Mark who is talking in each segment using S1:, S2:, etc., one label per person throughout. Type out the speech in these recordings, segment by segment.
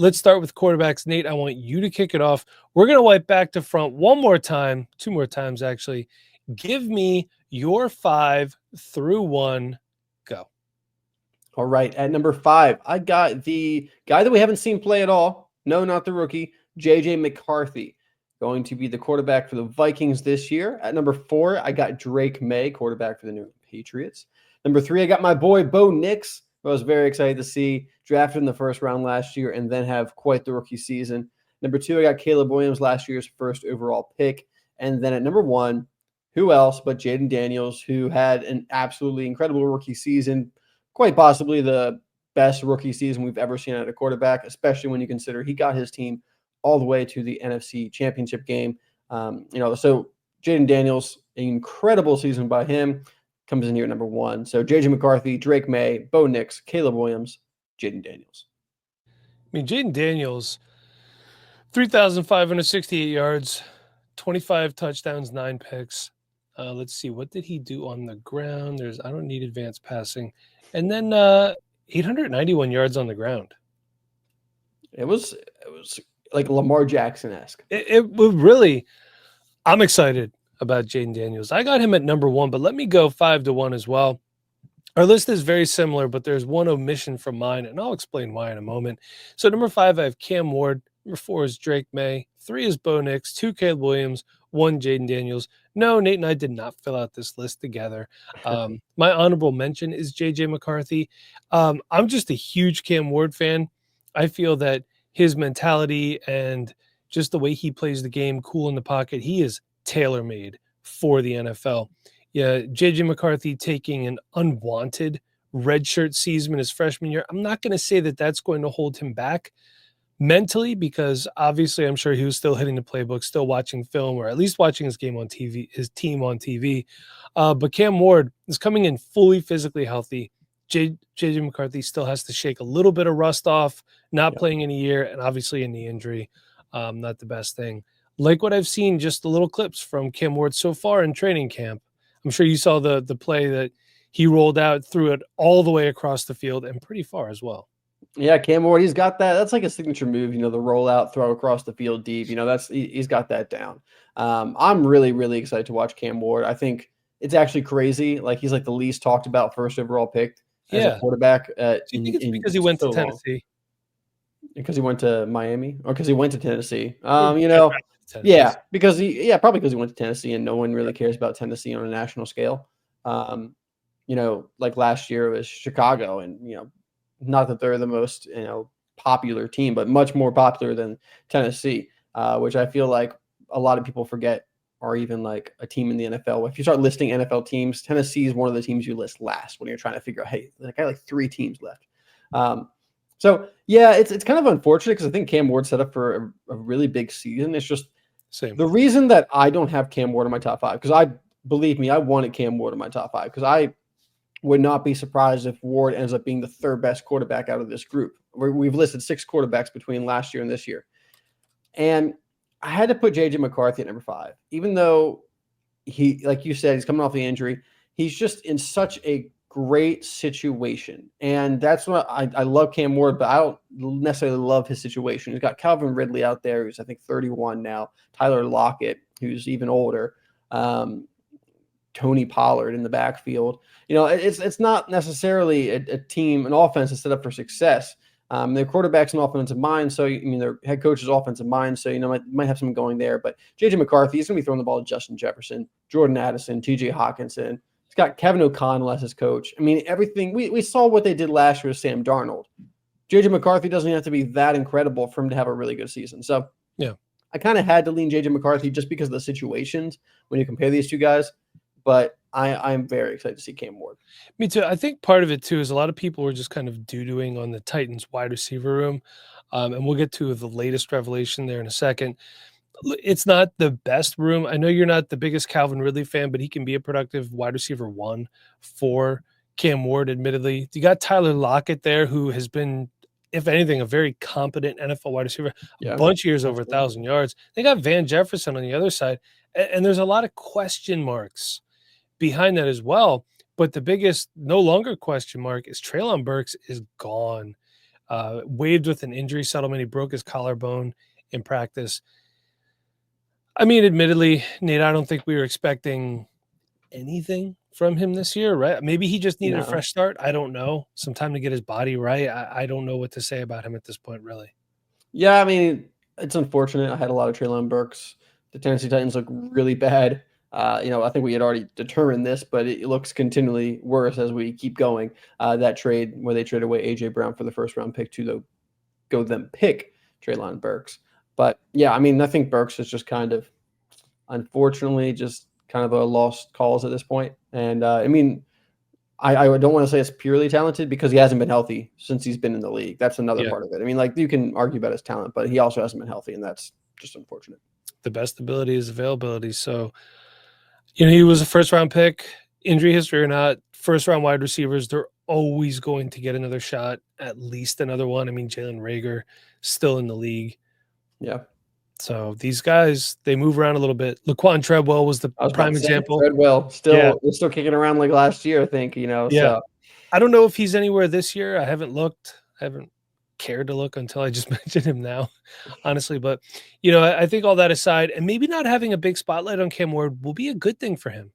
S1: let's start with quarterbacks. Nate, I want you to kick it off. We're going to wipe back to front one more time, two more times actually. Give me your 5 through 1. Go.
S2: All right, at number 5, I got the guy that we haven't seen play at all. No, not the rookie, J.J. McCarthy, going to be the quarterback for the Vikings this year. At number 4, I got Drake May, quarterback for the New England Patriots. Number 3, I got my boy Bo Nix, who I was very excited to see, drafted in the first round last year and then have quite the rookie season. Number 2, I got Caleb Williams, last year's first overall pick. And then at number 1, who else but Jaden Daniels, who had an absolutely incredible rookie season, quite possibly the best rookie season we've ever seen at a quarterback, especially when you consider he got his team all the way to the NFC Championship game. So Jaden Daniels, an incredible season by him, comes in here at number 1. So J.J. McCarthy, Drake May, Bo Nix, Caleb Williams, Jaden Daniels.
S1: I mean, Jaden Daniels, 3,568 yards, 25 touchdowns, 9 picks. Let's see, what did he do on the ground? I don't need advanced passing. And then 891 yards on the ground.
S2: It was like Lamar Jackson-esque.
S1: It really, I'm excited about Jaden Daniels. I got him at number 1, but let me go 5 to 1 as well. Our list is very similar, but there's one omission from mine, and I'll explain why in a moment. So number 5, I have Cam Ward. Number 4 is Drake May. 3 is Bo Nix. 2, Caleb Williams. 1, Jaden Daniels. No, Nate and I did not fill out this list together. My honorable mention is J.J. McCarthy. I'm just a huge Cam Ward fan. I feel that his mentality and just the way he plays the game, cool in the pocket, he is tailor-made for the NFL. Yeah, J.J. McCarthy taking an unwanted redshirt season in his freshman year. I'm not going to say that that's going to hold him back mentally, because obviously I'm sure he was still hitting the playbook, still watching film, or at least watching his game on TV, his team on TV. But Cam Ward is coming in fully physically healthy. J.J. McCarthy still has to shake a little bit of rust off, not playing in a year, and obviously a knee injury. Not the best thing. Like what I've seen, just the little clips from Cam Ward so far in training camp. I'm sure you saw the play that he rolled out, threw it all the way across the field and pretty far as well.
S2: Yeah, Cam Ward, he's got that. That's like a signature move, the rollout, throw across the field deep. He's got that down. I'm really, really excited to watch Cam Ward. I think it's actually crazy. Like, he's like the least talked about first overall pick as a quarterback.
S1: Do you think it's because he went to Tennessee?
S2: Because he went to Miami, or because he went to Tennessee? Yeah, probably because he went to Tennessee, and no one really cares about Tennessee on a national scale. Like last year it was Chicago, and not that they're the most popular team, but much more popular than Tennessee, which I feel like a lot of people forget are even like a team in the NFL. If you start listing NFL teams, Tennessee is one of the teams you list last when you're trying to figure out, hey, I got like 3 teams left. So yeah, it's kind of unfortunate because I think Cam Ward set up for a really big season. It's just the reason that I don't have Cam Ward in my top 5, because I wanted Cam Ward in my top 5, because I would not be surprised if Ward ends up being the 3rd best quarterback out of this group. We've listed 6 quarterbacks between last year and this year. And I had to put J.J. McCarthy at number 5, even though he, like you said, he's coming off the injury. He's just in such a great situation. And that's what I love Cam Ward, but I don't necessarily love his situation. He's got Calvin Ridley out there, who's I think 31 now, Tyler Lockett, who's even older, Tony Pollard in the backfield. It's not necessarily a team, an offense that's set up for success. Their quarterback's an offensive mind, so their head coach is offensive mind, so might have something going there. But J.J. McCarthy, he's going to be throwing the ball to Justin Jefferson, Jordan Addison, T.J. Hawkinson. He's got Kevin O'Connell as his coach. Everything we saw what they did last year with Sam Darnold. J.J. McCarthy doesn't have to be that incredible for him to have a really good season. So
S1: yeah,
S2: I kind of had to lean J.J. McCarthy just because of the situations when you compare these two guys. But I'm very excited to see Cam Ward.
S1: Me too. I think part of it too is a lot of people were just kind of doo-dooing on the Titans wide receiver room. And we'll get to the latest revelation there in a second. It's not the best room. I know you're not the biggest Calvin Ridley fan, but he can be a productive wide receiver 1 for Cam Ward, admittedly. You got Tyler Lockett there, who has been, if anything, a very competent NFL wide receiver. A bunch of years over 1,000 yards. They got Van Jefferson on the other side. And there's a lot of question marks behind that as well. But the biggest, no longer question mark is Treylon Burks is gone. waived with an injury settlement. He broke his collarbone in practice. I mean, admittedly, Nate, I don't think we were expecting anything from him this year, right? Maybe he just needed a
S2: No.
S1: fresh start. I don't know. Some time to get his body right. I don't know what to say about him at this point, really.
S2: Yeah, I mean, it's unfortunate. I had a lot of Treylon Burks. The Tennessee Titans look really bad. I think we had already determined this, but it looks continually worse as we keep going. That trade where they traded away AJ Brown for the first round pick to go them pick Treylon Burks. But yeah, I mean, I think Burks is just kind of, unfortunately, just kind of a lost cause at this point. And I mean, I don't want to say it's purely talented because he hasn't been healthy since he's been in the league. That's another
S1: Yeah.
S2: part of it. I mean, like you can argue about his talent, but he also hasn't been healthy, and that's just unfortunate.
S1: The best ability is availability. So, he was a first round pick, injury history or not. First round wide receivers, they're always going to get another shot, at least another one. I mean, Jalen Rager still in the league.
S2: Yeah.
S1: So these guys, they move around a little bit. Laquan Treadwell was the
S2: I was about
S1: prime
S2: to say
S1: example.
S2: Treadwell
S1: Yeah.
S2: we're still kicking around like last year, I think,
S1: Yeah.
S2: so
S1: I don't know if he's anywhere this year. I haven't looked. I haven't cared to look until I just mentioned him now, honestly. But, I think all that aside, and maybe not having a big spotlight on Cam Ward will be a good thing for him.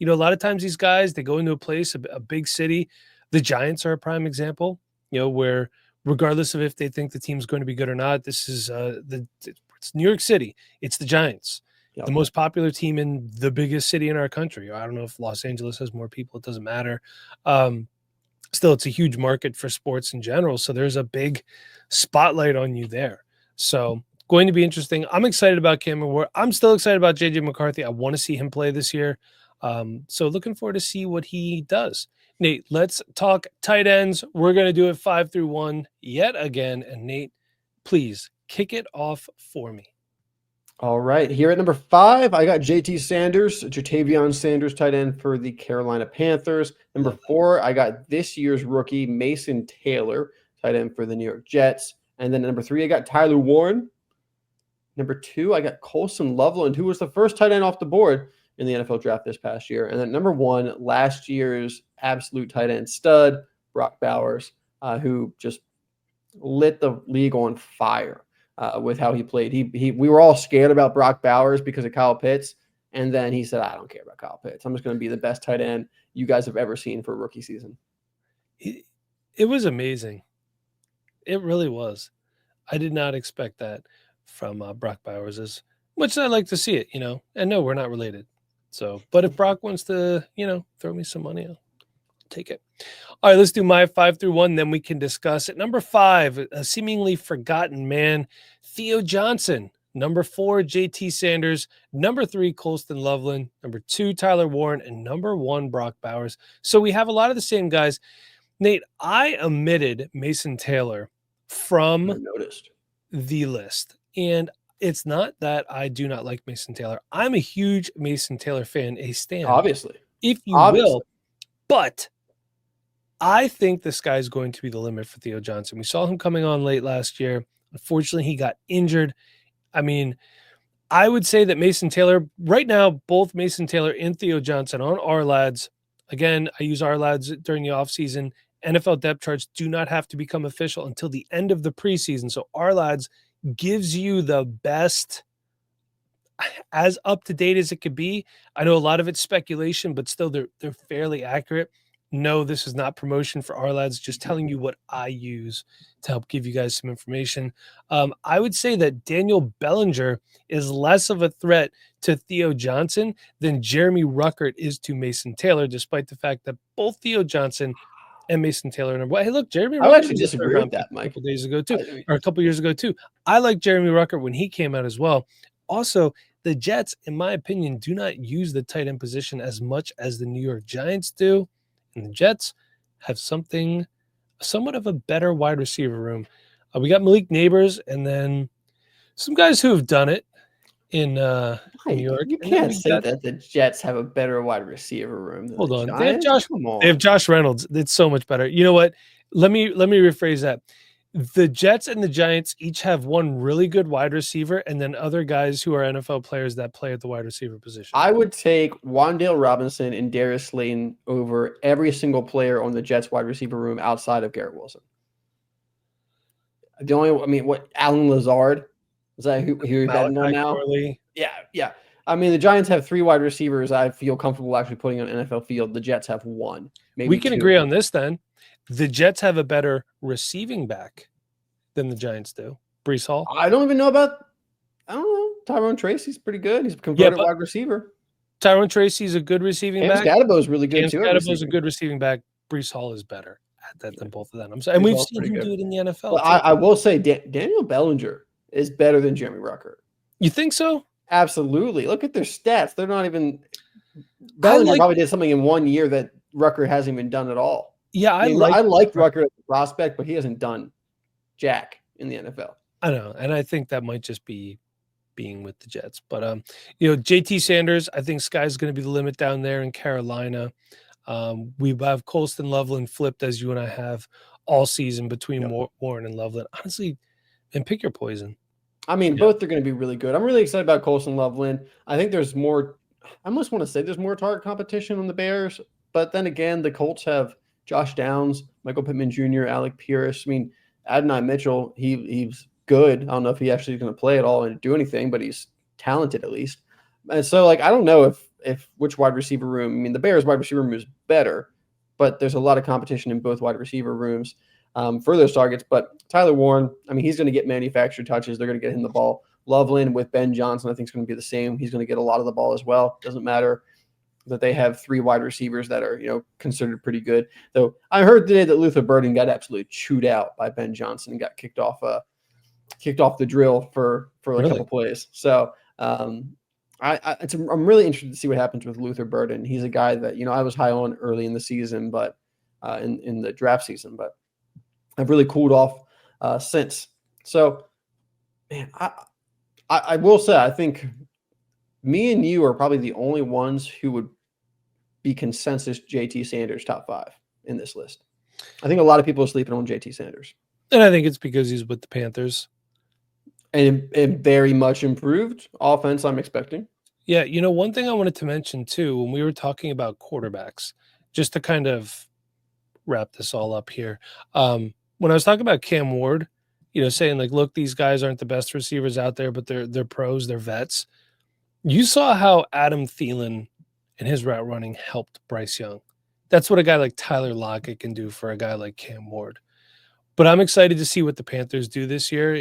S1: A lot of times these guys, they go into a place, a big city. The Giants are a prime example, where regardless of if they think the team's going to be good or not, this is it's New York City. It's the Giants, the most popular team in the biggest city in our country. I don't know if Los Angeles has more people. It doesn't matter. Still, it's a huge market for sports in general. So there's a big spotlight on you there. So going to be interesting. I'm excited about Cameron Ward. I'm still excited about JJ McCarthy. I want to see him play this year. So looking forward to see what he does. Nate, let's talk tight ends. We're going to do it 5 through 1 yet again. And Nate, please kick it off for me.
S2: All right. Here at number 5, I got JT Sanders, Jatavion Sanders, tight end for the Carolina Panthers. Number 4, I got this year's rookie, Mason Taylor, tight end for the New York Jets. And then number 3, I got Tyler Warren. Number 2, I got Colson Loveland, who was the first tight end off the board in the NFL draft this past year. And then number 1, last year's absolute tight end stud, Brock Bowers, who just lit the league on fire with how he played. We were all scared about Brock Bowers because of Kyle Pitts. And then he said, I don't care about Kyle Pitts. I'm just going to be the best tight end you guys have ever seen for a rookie season.
S1: It was amazing. It really was. I did not expect that from Brock Bowers, as much as I like to see it, and no, we're not related. So, but if Brock wants to, throw me some money, I'll take it. All right, let's do my 5 through 1. Then we can discuss it. Number 5, a seemingly forgotten man, Theo Johnson. Number 4, JT Sanders. Number 3, Colston Loveland. Number 2, Tyler Warren. And number 1, Brock Bowers. So we have a lot of the same guys. Nate, I omitted Mason Taylor from the list. And it's not that I do not like Mason Taylor. I'm a huge Mason Taylor fan, a stan.
S2: Obviously.
S1: If you will. But I think the sky's going to be the limit for Theo Johnson. We saw him coming on late last year. Unfortunately, he got injured. I mean, I would say that Mason Taylor, right now, both Mason Taylor and Theo Johnson on our lads. Again, I use our lads during the offseason. NFL depth charts do not have to become official until the end of the preseason. So our lads gives you the best, as up to date as it could be. I know a lot of it's speculation, but still they're fairly accurate. No, this is not promotion for our lads, just telling you what I use to help give you guys some information. I would say that Daniel Bellinger is less of a threat to Theo Johnson than Jeremy Ruckert is to Mason Taylor, despite the fact that both Theo Johnson and Mason Taylor are number one. Hey, look, Jeremy Ruckert.
S2: I actually disagree with that, Mike.
S1: A couple days ago too, or a couple years ago too. I like Jeremy Ruckert when he came out as well. Also, the Jets, in my opinion, do not use the tight end position as much as the New York Giants do. And the Jets have somewhat of a better wide receiver room. We got Malik Neighbors and then some guys who have done it in New York.
S2: You can't say that the Jets have a better wide receiver room than the Giants.
S1: They have Josh Reynolds. It's so much better. You know what? Let me rephrase that. The Jets and the Giants each have one really good wide receiver and then other guys who are NFL players that play at the wide receiver position.
S2: I would take Wan'Dale Robinson and Darius Slayton over every single player on the Jets wide receiver room outside of Garrett Wilson. The only, I mean, what Alan Lazard is that who you're betting on
S1: Malachi
S2: now?
S1: Corley.
S2: Yeah, yeah. I mean, the Giants have 3 wide receivers I feel comfortable actually putting on NFL field. The Jets have 1,
S1: We
S2: maybe
S1: can
S2: 2.
S1: agree on this then. The Jets have a better receiving back than the Giants do. Brees Hall.
S2: I don't even know about. I don't know. Tyrone Tracy's pretty good. He's a
S1: Yeah,
S2: converted
S1: but
S2: wide receiver.
S1: Tyrone Tracy's a good receiving
S2: Cam
S1: back.
S2: Scatterbo is really good
S1: Cam
S2: too at
S1: Scatterbo is a
S2: receiving.
S1: good receiving back. Brees Hall is better at that than both of them. And
S2: Brees
S1: we've
S2: Hall's
S1: seen
S2: pretty
S1: him
S2: good.
S1: do it in the NFL
S2: But
S1: too.
S2: I will say Daniel Bellinger is better than Jeremy Rucker.
S1: You think so?
S2: Absolutely. Look at their stats. They're not even. Bellinger probably did something in 1 year that Rucker hasn't even done at all.
S1: Yeah,
S2: I liked Rucker as a prospect, but he hasn't done jack in the NFL.
S1: I know, and I think that might just be being with the Jets. But JT Sanders, I think sky's going to be the limit down there in Carolina. We have Colston Loveland flipped as you and I have all season between Warren and Loveland. Honestly, and pick your poison.
S2: I mean, both are going to be really good. I'm really excited about Colston Loveland. I think there's more. I almost want to say there's more target competition on the Bears, but then again, the Colts have Josh Downs, Michael Pittman Jr., Alec Pierce. I mean, Adonai Mitchell, he's good. I don't know if he actually is going to play at all and do anything, but he's talented at least. And so, like, I don't know if which wide receiver room. I mean, the Bears wide receiver room is better, but there's a lot of competition in both wide receiver rooms for those targets. But Tyler Warren, I mean, he's going to get manufactured touches. They're going to get him the ball. Loveland with Ben Johnson, I think, is going to be the same. He's going to get a lot of the ball as well. Doesn't matter that they have 3 wide receivers that are, considered pretty good. Though I heard today that Luther Burden got absolutely chewed out by Ben Johnson and got kicked off the drill for a couple plays. So I'm really interested to see what happens with Luther Burden. He's a guy that I was high on early in the season, but in the draft season, but I've really cooled off since. So, man, I will say I think me and you are probably the only ones who would be consensus JT Sanders top 5 in this list. I think a lot of people are sleeping on JT Sanders.
S1: And I think it's because he's with the Panthers.
S2: And very much improved offense, I'm expecting.
S1: Yeah, one thing I wanted to mention too, when we were talking about quarterbacks, just to kind of wrap this all up here. When I was talking about Cam Ward, saying like, look, these guys aren't the best receivers out there, but they're pros, they're vets. You saw how Adam Thielen and his route running helped Bryce Young. That's what a guy like Tyler Lockett can do for a guy like Cam Ward. But I'm excited to see what the Panthers do this year.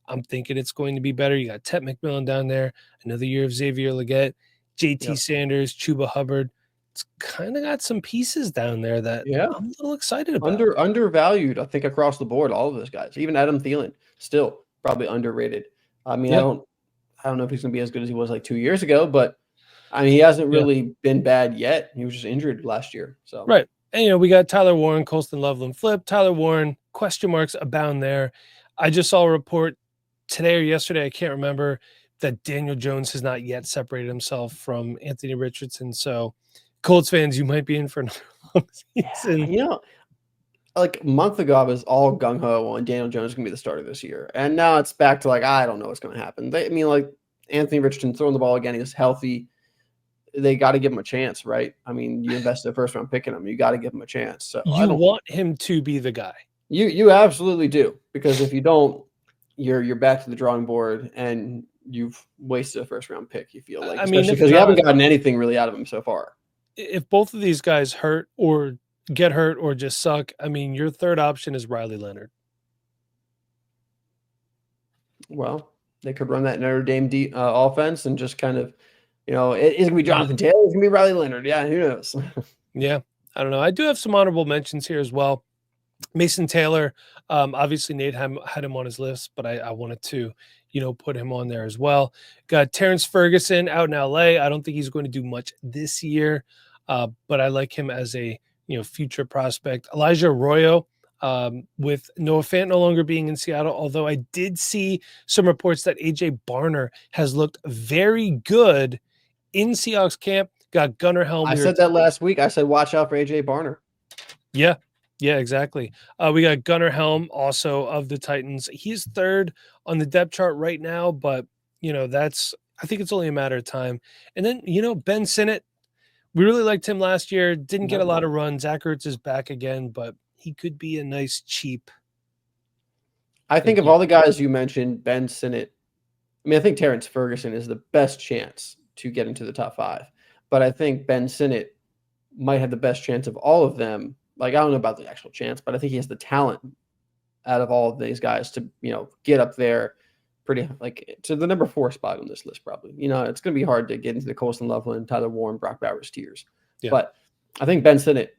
S1: I'm thinking it's going to be better. You got Tet McMillan down there, another year of Xavier Legette, JT Sanders, Chuba Hubbard. It's kind of got some pieces down there that I'm a little excited about.
S2: Undervalued, I think, across the board, all of those guys. Even Adam Thielen, still probably underrated. I mean, I don't know if he's going to be as good as he was like 2 years ago, but I mean, he hasn't really been bad yet. He was just injured last year. So
S1: right. And we got Tyler Warren, Colston Loveland flip. Tyler Warren, question marks abound there. I just saw a report today or yesterday, I can't remember, that Daniel Jones has not yet separated himself from Anthony Richardson. So Colts fans, you might be in for another long season.
S2: Like a month ago, I was all gung-ho on Daniel Jones going to be the starter this year. And now it's back to like, I don't know what's going to happen. Like Anthony Richardson throwing the ball again. He's healthy. They got to give him a chance, right? I mean, you invested a first-round pick in him. You got to give him a chance. So
S1: you want him to be the guy.
S2: You absolutely do. Because if you don't, you're back to the drawing board and you've wasted a first-round pick, you feel like. Especially because you haven't gotten anything really out of him so far.
S1: If both of these guys hurt or get hurt or just suck, I mean, your third option is Riley Leonard.
S2: Well, they could run that Notre Dame offense and just kind of, it's going to be Jonathan Taylor. It's going to be Riley Leonard. Yeah, who knows?
S1: Yeah, I don't know. I do have some honorable mentions here as well. Mason Taylor, obviously Nate had him on his list, but I wanted to, put him on there as well. Got Terrence Ferguson out in LA. I don't think he's going to do much this year, but I like him as a, future prospect. Elijah Arroyo, with Noah Fant no longer being in Seattle, although I did see some reports that AJ Barner has looked very good in Seahawks camp. Got Gunnar Helm.
S2: I said that last week. I said, watch out for AJ Barner.
S1: Yeah, exactly. We got Gunnar Helm also of the Titans. He's third on the depth chart right now, but I think it's only a matter of time. And then, Ben Sinnott, we really liked him last year. Didn't get a lot of runs. Zach Ertz is back again, but he could be a nice cheap.
S2: I think
S1: Thank
S2: of
S1: you.
S2: all the guys you mentioned, Ben Sinnott. I mean, I think Terrence Ferguson is the best chance to get into the top 5, but I think Ben Sinnott might have the best chance of all of them. Like, I don't know about the actual chance, but I think he has the talent out of all of these guys to, get up there pretty like to the number 4 spot on this list probably. It's going to be hard to get into the Colson Loveland, Tyler Warren, Brock Bowers tiers.
S1: Yeah.
S2: But I think Ben Sinnott,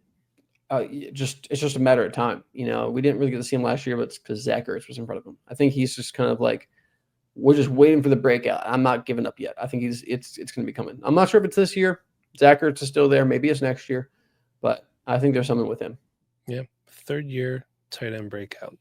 S2: it's just a matter of time. We didn't really get to see him last year, but it's because Zach Ertz was in front of him. I think he's just kind of like, we're just waiting for the breakout. I'm not giving up yet. I think it's going to be coming. I'm not sure if it's this year. Zach Ertz is still there. Maybe it's next year, but I think there's something with him.
S1: Yeah. 3rd year tight end breakout.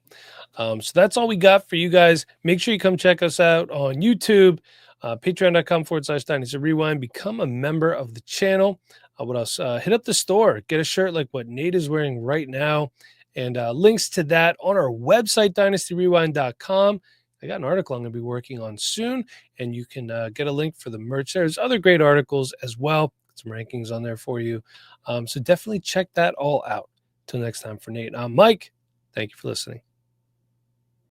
S1: So that's all we got for you guys. Make sure you come check us out on YouTube, patreon.com/Dynasty Rewind. Become a member of the channel. What else? Hit up the store. Get a shirt like what Nate is wearing right now. And links to that on our website, dynastyrewind.com. I got an article I'm going to be working on soon, and you can get a link for the merch. There's other great articles as well. Some rankings on there for you. So definitely check that all out. Till next time, for Nate, I'm Mike. Thank you for listening.